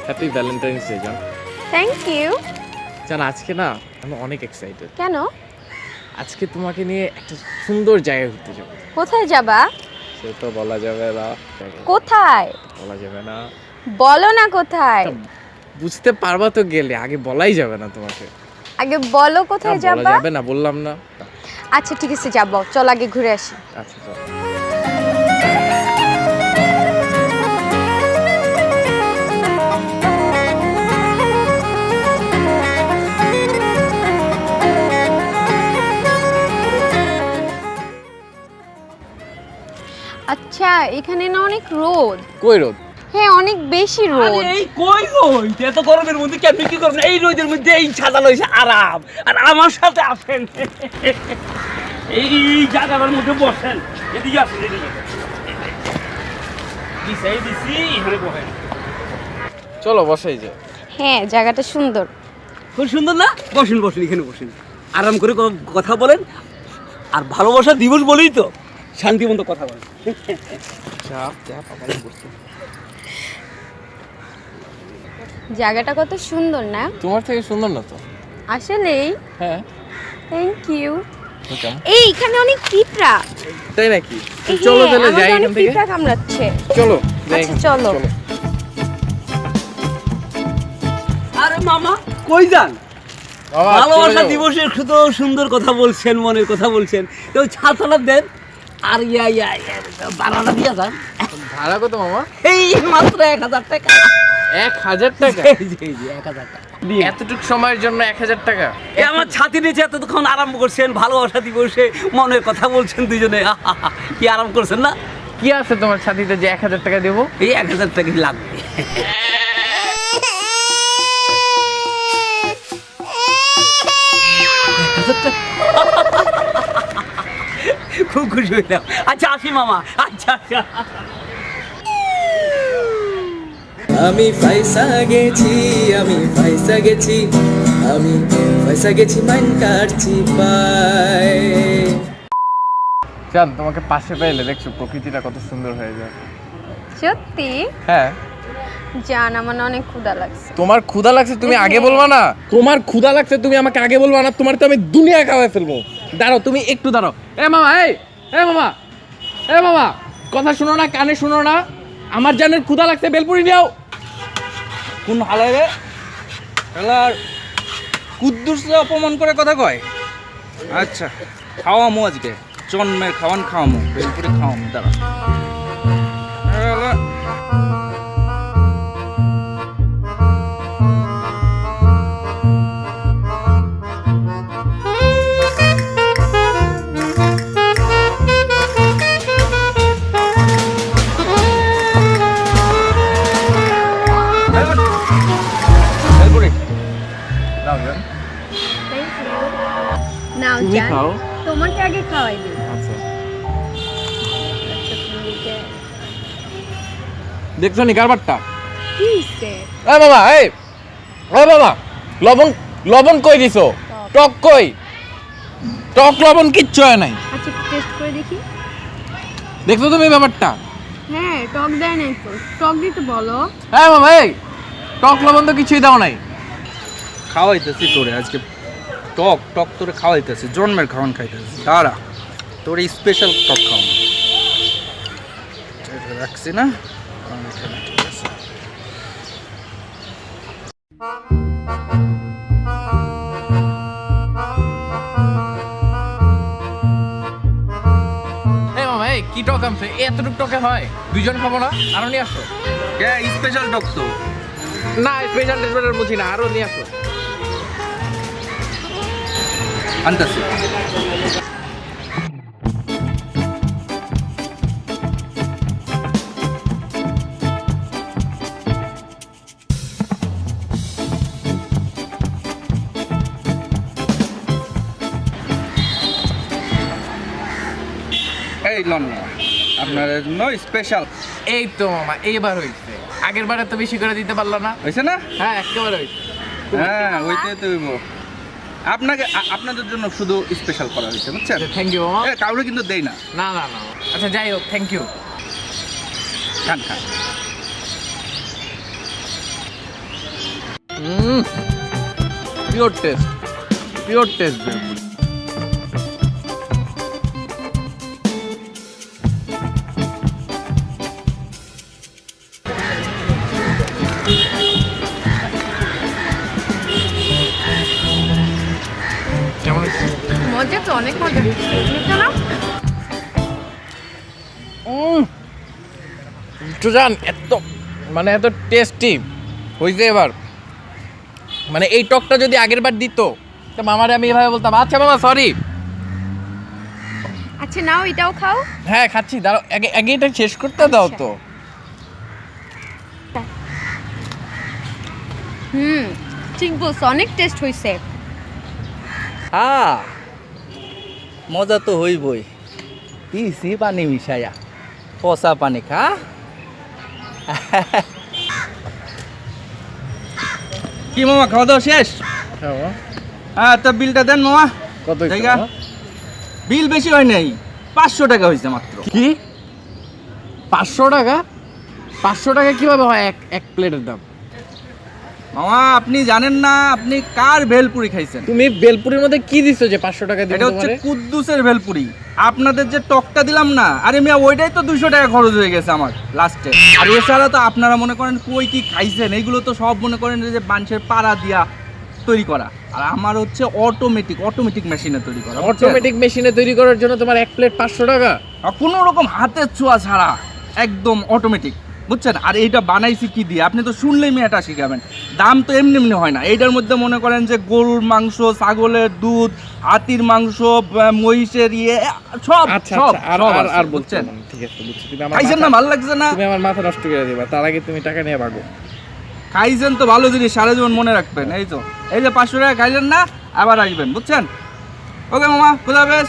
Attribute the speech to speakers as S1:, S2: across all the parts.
S1: Happy valentine's day জান।
S2: Thank you.
S1: জান আজকে না আমি অনেক এক্সাইটেড।
S2: কেন?
S1: আজকে তোমাকে নিয়ে একটা সুন্দর জায়গায় ঘুরতে যাবো।
S2: কোথায় যাবা?
S1: সে তো বলা যাবে না।
S2: কোথায়?
S1: বলা যাবে না।
S2: বলো না কোথায়।
S1: বুঝতে পারবা তো গেলে, আগে বলাই যাবে না তোমাকে।
S2: আগে বলো কোথায়
S1: বলা
S2: যাবা।
S1: যাবে না বললাম না।
S2: আচ্ছা ঠিক আছে যাবো, চল আগে ঘুরে আসি।
S1: আচ্ছা চল।
S2: আচ্ছা এখানে না অনেক রোদ।
S1: কই রোদ?
S2: হ্যাঁ অনেক বেশি রোদ।
S3: এই কই রোদ? এত গরমের মধ্যে কেমনি কি করবেন? এই রোদের মধ্যে এই ছাতা লইছে আরাম। আর আমার সাথে আসেন, এই জায়গাটার মধ্যে বসেন। এদিকে আসেন, এদিকে দিশাই দিছি, এখানে বসেন।
S1: চলো বসাই যায়।
S2: হ্যাঁ জায়গাটা সুন্দর।
S3: খুব সুন্দর না? বসেন বসেন, এখানে বসেন, আরাম করে কথা বলেন। আর ভালোবাসা দিবস বলেই তো শান্তিমতো কথা বলেন।
S1: চাপ চাপ আমার বসতে।
S2: জায়গাটা কত সুন্দর না?
S1: তোমার থেকে সুন্দর না তো?
S2: আসলেই?
S1: হ্যাঁ।
S2: Thank you.
S1: ওকে।
S2: এই এখানে অনেক পিঁপড়া।
S1: তাই নাকি?
S2: এই
S1: চলো
S2: হ্যাঁ,
S1: তাহলে
S2: আমাকে
S1: যাই
S2: অনেক
S1: এখান থেকে।
S2: পিঁপড়া কামড়াচ্ছে।
S1: চলো যাই
S2: আচ্ছা,
S1: এখান থেকে।
S2: চলো।
S3: আরে মামা কই যান?
S1: বাবা,
S3: ভালোবাসা
S1: চলে যাবো।
S3: দিবসের শুধু সুন্দর কথা বলছেন, মনের কথা বলছেন, তো ছাতাটা দেন। আর বানানা দিয়া যান।
S1: ভাড়া কত মামা?
S3: এই মাত্র 1000 টাকা।
S1: 1000 টাকা?
S3: এই যে 1000 টাকা।
S1: এতটুক সময়ের জন্য 1000 টাকা?
S3: এই আমার ছাতি নিচে এতক্ষণ আরাম করছেন, ভালোবাসা দিবসে মনের কথা বলছেন দুইজনে। কি আরাম করছেন না?
S1: কি আছে তোমার ছাতিতে যে 1000 টাকা দেবো?
S3: এই 1000 টাকা লাগবে। খুব খুশি হইলাম। আচ্ছা আসি মামা। আচ্ছা আচ্ছা।
S4: আমি পয়সা গেছি, আমি পয়সা গেছি, আমি পয়সা গেছি, মাইন কাটছি পায়।
S1: জান তোমাকে পাশে পাইলে দেখছো প্রকৃতিটা কত সুন্দর হয়ে যায়।
S2: সত্যি?
S1: হ্যাঁ।
S2: জান আমার না অনেক ক্ষুধা লাগছে।
S1: তোমার ক্ষুধা লাগছে তুমি আগে বলবা না? তোমার ক্ষুধা লাগছে তুমি আমাকে আগে বলবা না? তোমার তো আমি দুনিয়া খাওয়াই ফেলবো। দাঁড়াও তুমি একটু দাঁড়াও। এ মামা, এ মামা, এ মামা, কথা শুনো না, কানে শুনো না। আমার জানের ক্ষুধা লাগছে, বেলপুরি নিও।
S5: কোন হালায় রে? হালার কুদ্দুসে অপমান করে কথা কয়। আচ্ছা খাওয়ামো আজকে, জন্মের খাওয়ান খাওয়ামো, বেলপুরি খাওয়ামো। দাঁড়া বেলপুরি
S1: দাও জান।
S2: Thank you. নাও
S1: তুমি
S2: জান,
S1: খাও।
S2: তোমাকে আগে খাওয়াই দিই।
S1: আচ্ছা। দেখছো নি কারবারটা?
S2: কি হইছে?
S1: এ বাবা, এ বাবা, লবণ লবণ কই দিছো? টক কই? টক লবণ কিচ্ছু হয় নাই।
S2: আচ্ছা টেস্ট করে দেখি।
S1: দেখছো তুমি ব্যাপারটা?
S2: হ্যাঁ টক দেয় নাই তো, টক দিতে বলো।
S1: হ্যাঁ বাবা, এই টক লবণ তো কিছুই দাও নাই।
S5: খাওয়াইতেছি তোরে আজকে, টক টক তোরে খাওয়াইতেছি, জন্মের খাওয়ান খাইতেছি। দাঁড়া তোর স্পেশাল টক খাওয়ানো রাখছি না। ঠিক আছে।
S1: এই মামা, এই কি টক আমছে? এতটুক টকে হয়? দুইজন খাবো না? আরো নিয়ে আসো।
S5: স্পেশাল টক তো।
S1: না স্পেশাল টেস্ট বুঝি না, আরো নিয়ে আসো।
S5: আনতেছি। এই লন আপনার জন্য স্পেশাল।
S1: এই তো মামা এইবার হইছে, আগের বারে তো বেশি করে দিতে পারলা না।
S5: হয়েছে না?
S1: হ্যাঁ একেবারে হইছে।
S5: হ্যাঁ ওইটাই তো হইব। আপনাদের জন্য শুধু স্পেশাল করা হয়েছে, বুঝছেন?
S1: থ্যাংক ইউ মামা।
S5: কাউরে কিন্তু দেই না।
S1: না না না, আচ্ছা যাই হোক, থ্যাংক ইউ।
S5: খান খান।
S1: Pure taste, pure taste. কেমন হয়েছে?
S2: মজা তো অনেক মজা নিতে না
S1: সুজান এত মানে এত টেস্টি হয়েছে এবার। মানে এই টকটা যদি আগের বার দিত তো মামারে আমি এভাবে বলতাম আচ্ছা মামা সরি।
S2: আচ্ছা নাও এটাও খাও।
S1: হ্যাঁ খাচ্ছি, দাঁড়াও আগে আগে এটা শেষ করতে দাও তো।
S2: ঠিক বলছো, অনেক টেস্ট হয়েছে।
S5: হ্যাঁ মজা তো হইবই, দিছি পানি মিশাইয়া, পচা পানি খা। কি মামা খাওয়া দাওয়া শেষ? হ্যাঁ তো বিলটা দেন মামা।
S1: কত
S5: জায়গা বিল বেশি হয় নাই, 500 টাকা হয়েছে মাত্র।
S1: কি 500 টাকা? 500 টাকা কিভাবে হয় এক প্লেটের দাম?
S5: মামা আপনি জানেন না আপনি কার ভেলপুরি খাইছেন?
S1: তুমি বেলপুরির মধ্যে কি দিছো যে 500 টাকা দিছো?
S5: এটা হচ্ছে কুদ্দুসের ভেলপুরি। আপনাদের যে টকটা দিলাম না, আরে মিয়া ওইটাই তো 200 টাকা খরচ হয়ে গেছে আমার লাস্টে। আর এছাড়া তো আপনারা মনে করেন কই কি খাইছেন, এইগুলো তো সব মনে করেন যে মানুষের পাড়া দিয়া তৈরি করা। আর আমার হচ্ছে অটোমেটিক মেশিনে তৈরি করা।
S1: অটোমেটিক মেশিনে তৈরি করার জন্য তোমার এক প্লেট 500 টাকা?
S5: আর কোনো রকম হাতের ছোঁয়া ছাড়া একদম অটোমেটিক, বুঝছেন? আর এইটা বানাইছি কি দিয়ে আপনি তো শুনলেই মেয়েটা শিখাবেন। দাম তো এমনি হয় না। এইটার মধ্যে মনে করেন যে গরুর মাংস, ছাগলের দুধ, হাতির মাংস, মহিষের সব
S1: আচ্ছা
S5: সব
S1: আচ্ছা, আর
S5: সব
S1: আর
S5: আছে,
S1: আর
S5: বুঝছেন?
S1: বুঝছেন? ঠিক আছে বুঝছি। তুমি আমার
S5: খাইছেন না, ভালো লাগছে না?
S1: তুমি আমার মাথা নষ্ট করে দিবা, তার আগে তুমি টাকা নিয়ে ভাগো।
S5: খাইছেন তো ভালো জিনিস, সারা জীবন মনে রাখবেন। এই তো এই যে 500 টাকা খাইলেন না, আবার আসবেন, বুঝছেন? ওকে মামা, খুদা হাফেজ,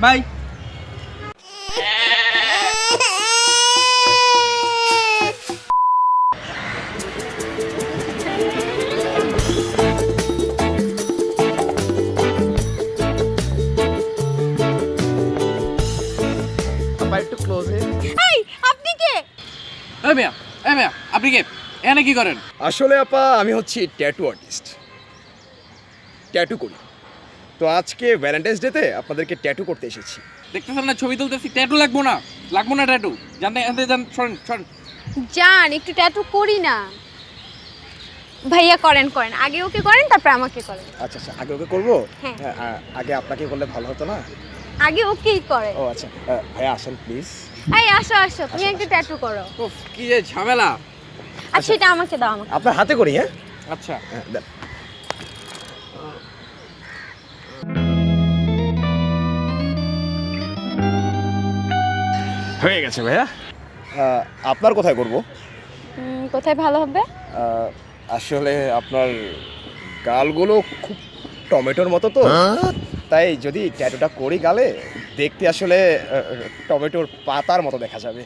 S5: বাই।
S1: একটু ক্লোজ
S2: এই আপনি কে?
S1: এই মিয়া, এই মিয়া, আপনি কে? এখানে কি করেন?
S6: আসলে আপা আমি হচ্ছি ট্যাটু আর্টিস্ট, ট্যাটু করি। তো আজকে ভ্যালেন্টাইন্স ডেতে আপনাদেরকে ট্যাটু করতে এসেছি।
S1: দেখতেছেন না ছবি তুলতেছি, ট্যাটু লাগবো না, লাগবো না ট্যাটু। জানতে জানতে জান, সরেন সরেন।
S2: জান একটু ট্যাটু করি না। ভাইয়া করেন করেন, আগে ওকে করেন তারপর আমাকে করেন।
S6: আচ্ছা আচ্ছা, আগে ওকে করবো?
S2: হ্যাঁ।
S6: আগে আপনাকে করলে ভালো হতো না?
S2: আগে ওকেই করেন।
S6: ও আচ্ছা, ভাইয়া আসেন প্লিজ।
S2: এই আসো আসো, তুমি একটা ট্যাটু করো।
S1: উফ, কি যে ঝামেলা।
S2: আচ্ছা এটা আমাকে দাও, আমাকে।
S6: আপনার হাতে করি, হ্যাঁ?
S1: আচ্ছা
S6: হ্যাঁ, দেন। হয়ে গেছে ভাইয়া। আপনার কোথায় করব?
S2: কোথায় ভালো হবে?
S6: আসলে আপনার গালগুলো খুব টমেটোর মতো, তো তাই যদি ট্যাটুটা করি গালে, দেখতে আসলে টমেটোর পাতার মতো দেখা যাবে।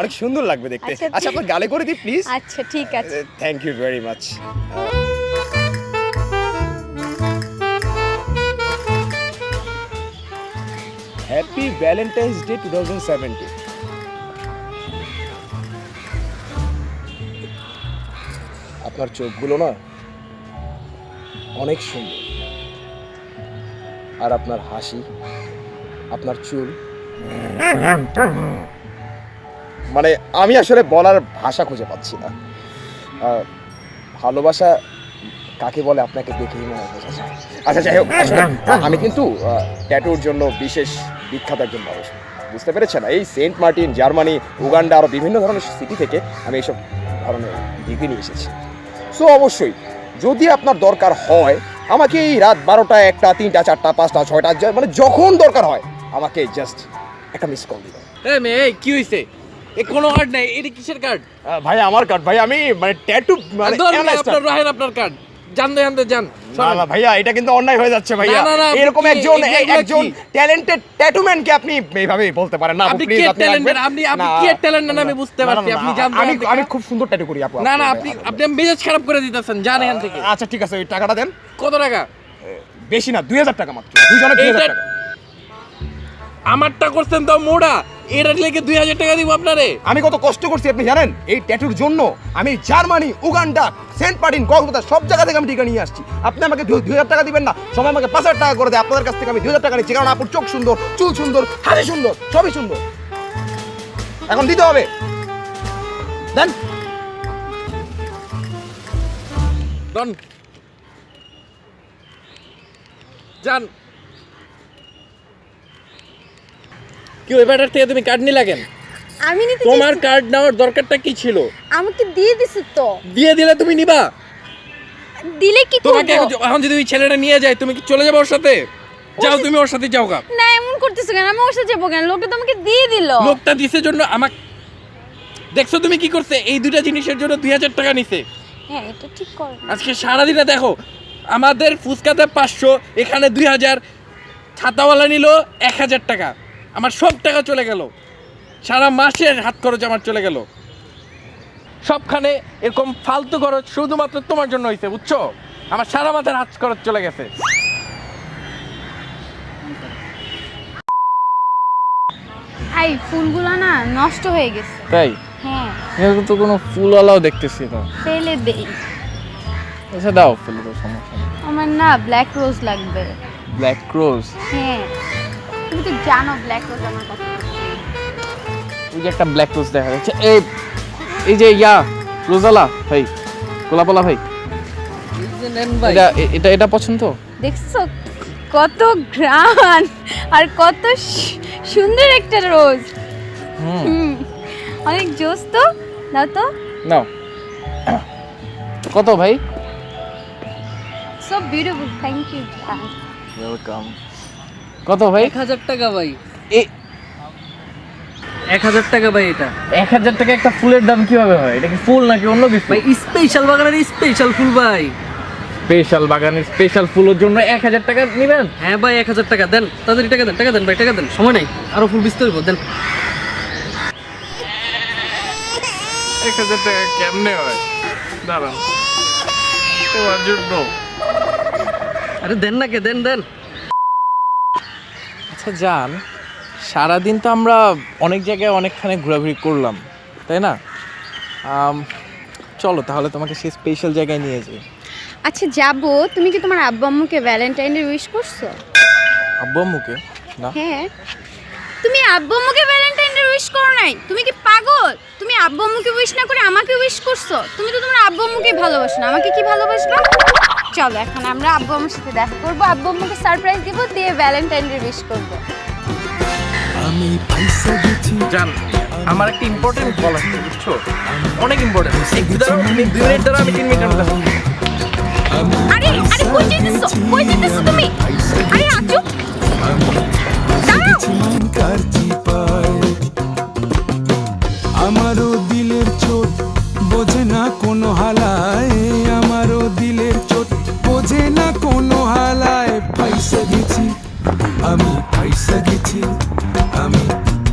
S6: অনেক সুন্দর লাগবে দেখতে।
S2: আচ্ছা,
S6: আচ্ছা আপনার গালে করে দিই প্লিজ।
S2: আচ্ছা ঠিক আছে।
S6: Thank you very much. Happy valentine's day 2017। আপনার চোখগুলো না অনেক সুন্দর, আর আপনার হাসি, আপনার চুল, মানে আমি আসলে বলার ভাষা খুঁজে পাচ্ছি না। ভালোবাসা কাকে বলে আপনাকে দেখেই মনে বোঝা যায়। আচ্ছা যাই হোক, আসলে আমি কিন্তু ট্যাটুর জন্য বিশেষ বিখ্যাত একজন মানুষ, বুঝতে পেরেছেন? এই সেন্ট মার্টিন, জার্মানি, উগান্ডা আরও বিভিন্ন ধরনের সিটি থেকে আমি এইসব ধরনের ডিগ্রি নিয়ে এসেছি। সো অবশ্যই যদি আপনার দরকার হয় আমাকে এই রাত 12টা, 1টা, 3টা, 4টা, 5টা, 6টা, মানে যখন দরকার হয় আমাকে জাস্ট একটা মিস কল দিবেন।
S1: এই মেয়ে, এই কি হইছে? এ কোনো কার্ড নাই, এটা কিসের কার্ড?
S6: ভাই আমার কার্ড, ভাই আমি মানে ট্যাটু মানে
S1: আপনার রাহেন আপনার কার্ড, জানতে জানতে যান।
S6: না না ভাইয়া, এটা কিন্তু অন্যায় হয়ে যাচ্ছে ভাইয়া।
S1: না, না, না,
S6: এরকম
S1: আপনি
S6: একজন
S1: এগুলা
S6: একজন
S1: কি?
S6: ট্যালেন্টেড ট্যাটুম্যানকে আপনি এইভাবে বলতে পারেন না?
S1: আপনি
S6: প্লিজ,
S1: কি
S6: আপনি
S1: ট্যালেন্টেড?
S6: রাখবেন।
S1: আপনি
S6: না,
S1: কি ট্যালেন্টেড আমি বুঝতে
S6: না, না,
S1: পারছি।
S6: না,
S1: আপনি জানতে
S6: আমি
S1: জানতে
S6: আমি খুব সুন্দর ট্যাটু করি আপু।
S1: না না, আপনি মেজাজ খারাপ করে দিতেছেন, জান এখান থেকে।
S6: আচ্ছা ঠিক আছে, ওই টাকাটা দেন।
S1: কত টাকা?
S6: বেশি না, 2000 টাকা মাত্র, দুজনে 2000
S1: এইটা-
S6: টাকা।
S1: আমারটা করছেন তো মোড়া, এটার লেগে 2000 টাকা দিব আপনারে।
S6: আমি কত কষ্ট করছি আপনি জানেন? এই ট্যাটুর জন্য আমি জার্মানি, উগান্ডা, সেন্ট মার্টিন, কক্সবাজার সব জায়গা থেকে আমি টিকা নিয়ে আসছি। আপনি আমাকে 2000 টাকা দিবেন না, সবাই আমাকে 5000 টাকা করে দেয়। আপনাদের কাছ থেকে আমি 2000 টাকা নিচ্ছি, কারণ আপুর চোখ সুন্দর, চুল সুন্দর, হাসি সুন্দর, সবই সুন্দর। এখন দিতে হবে, দেন।
S1: ডন জান কি ওই ব্যাটার থেকে তুমি কার্ড নিলা কেন?
S2: আমি নিতে
S1: তোমার কার্ড নেওয়ার দরকারটা কি ছিল?
S2: আমাকে দিয়ে দিছ তো।
S1: দিয়ে দিলে তুমি নিবা?
S2: দিলে কি
S1: তোমাকে
S2: করব?
S1: এখন যদি ওই ছেলেটা নিয়ে যায় তুমি কি চলে যাবে ওর সাথে? যাও তুমি ওর সাথে যাও গা।
S2: না এমন করতেছ কেন? আমি ওর সাথে যাবো কেন? লোকটা তো আমাকে দিয়ে দিল।
S1: লোকটা দিছে জন্য আমাকে দেখছো তুমি কি করছে? এই দুইটা জিনিসের জন্য 2000 টাকা নিছে।
S2: হ্যাঁ এটা ঠিক করে।
S1: আজকে সারাদিনে দেখো আমাদের ফুচকাতে 500, এখানে 2000, ছাতাওয়ালা নিল 1000 টাকা। আমার সব টাকা চলে গেল, সারা মাসের হাত খরচ আমার চলে গেল। সবখানে এরকম ফালতু খরচ শুধুমাত্র তোমার জন্য হয়েছে, বুঝছো? আমার সারা মাসের হাত খরচ চলে গেছে।
S2: এই ফুলগুলো না নষ্ট হয়ে গেছে।
S1: তাই?
S2: হ্যাঁ
S1: এরকম তো কোনো ফুলওয়ালাও দেখতেছি না।
S2: ফেলে দেই।
S1: আচ্ছা দাও, ফেলে দাও, সমস্যা নেই।
S2: আমার না ব্ল্যাক রোজ লাগবে।
S1: ব্ল্যাক রোজ?
S2: হ্যাঁ তুমি তো জানো ব্ল্যাক রোজ আমার কথা।
S1: ওই যে একটা ব্ল্যাক রোজ দেখা যাচ্ছে, এই যে ইয়া রোজালা ভাই, গোলাপলা ভাই, এটা এটা এটা পছন্দ?
S2: দেখছো কত ঘ্রাণ আর কত সুন্দর একটা রোজ। অনেক জোস তো। দাও তো।
S1: নাও। কত ভাই?
S2: So beautiful, thank you.
S1: Welcome. কত ভাই?
S5: 1000 টাকা ভাই।
S1: এ
S5: 1000 টাকা ভাই এটা।
S1: 1000 টাকা একটা ফুলের দাম কিভাবে হয়? এটা কি ফুল নাকি অন্য কিছু?
S5: ভাই স্পেশাল বাগানের স্পেশাল ফুল ভাই।
S1: স্পেশাল বাগানের স্পেশাল ফুলের জন্য 1000 টাকা নেবেন?
S5: হ্যাঁ ভাই 1000 টাকা দেন, তাড়াতাড়ি টাকা দেন, টাকা দেন ভাই, টাকা দেন, সময় নাই, আরো ফুল বিস্তার করব, দেন।
S1: 1000 টাকা কেমনে হয়? দাঁড়ান, তোমার জন্য।
S5: আরে দেন না কে, দেন দেন।
S1: আচ্ছা জান, সারাদিন তো আমরা অনেক জায়গায় অনেকখানে ঘোরাঘুরি করলাম, তাই না? চলো তাহলে তোমাকে সেই স্পেশাল জায়গায় নিয়ে যাই।
S2: আচ্ছা যাবো। তুমি কি তোমার আব্বু আম্মুকে ভ্যালেন্টাইন ডে উইশ করছো?
S1: আব্বু আম্মুকে? না।
S2: হ্যাঁ তুমি আব্বু আম্মুকে ভ্যালেন্টাইন ডে উইশ করো নাই? তুমি কি পাগল? তুমি আব্বু আম্মুকে উইশ না করে আমাকে উইশ করছো? তুমি তো তোমার আব্বু আম্মুকে ভালোবাসো না, আমাকে কি ভালোবাসবা? চলো এখন আমরা আব্বু আম্মুর সাথে দেখা করবো, আব্বু আম্মুকে সারপ্রাইজ দিব, দিয়ে ভ্যালেন্টাইন ডে উইশ করবো।
S1: জান, আমার একটা ইম্পর্টেন্ট কল আছে, বুঝছো? অনেক ইম্পর্টেন্ট। একটু দাঁড়াও, তুমি 2 মিনিট দাঁড়াও, আমি 3 মিনিটের মধ্যে আসছি।
S2: আরে আরে কই যেতেছো? কই যেতেছো তুমি? আরে আজু দাঁড়াও।
S7: আমারও দিলের চোট বোঝে না কোনো হালায়, আমারও দিলের চোট বোঝে না কোনো হালায়। ফাইসা গেছি আমি, ফাইসা গেছি আমি,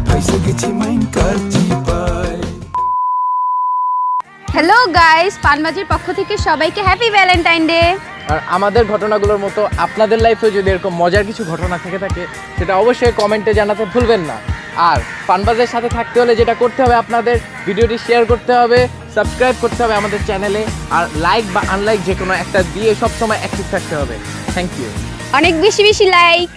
S7: ফাইসা গেছি মাইন কারছি পায়।
S2: হ্যালো গাইস, পানবাজির পক্ষ থেকে সবাইকে হ্যাপি ভ্যালেন্টাইন ডে।
S1: আর আমাদের ঘটনাগুলোর মতো আপনাদের লাইফে যদি এরকম মজার কিছু ঘটনা থেকে থাকে সেটা অবশ্যই কমেন্টে জানাতে ভুলবেন না। আর ফানবাজের সাথে থাকতে হলে যেটা করতে হবে, আপনাদের ভিডিওটি শেয়ার করতে হবে, সাবস্ক্রাইব করতে হবে আমাদের চ্যানেলে, আর লাইক বা আনলাইক যে কোনো একটা দিয়ে সবসময় অ্যাক্টিভ থাকতে হবে। Thank you.
S2: অনেক বেশি বেশি লাইক।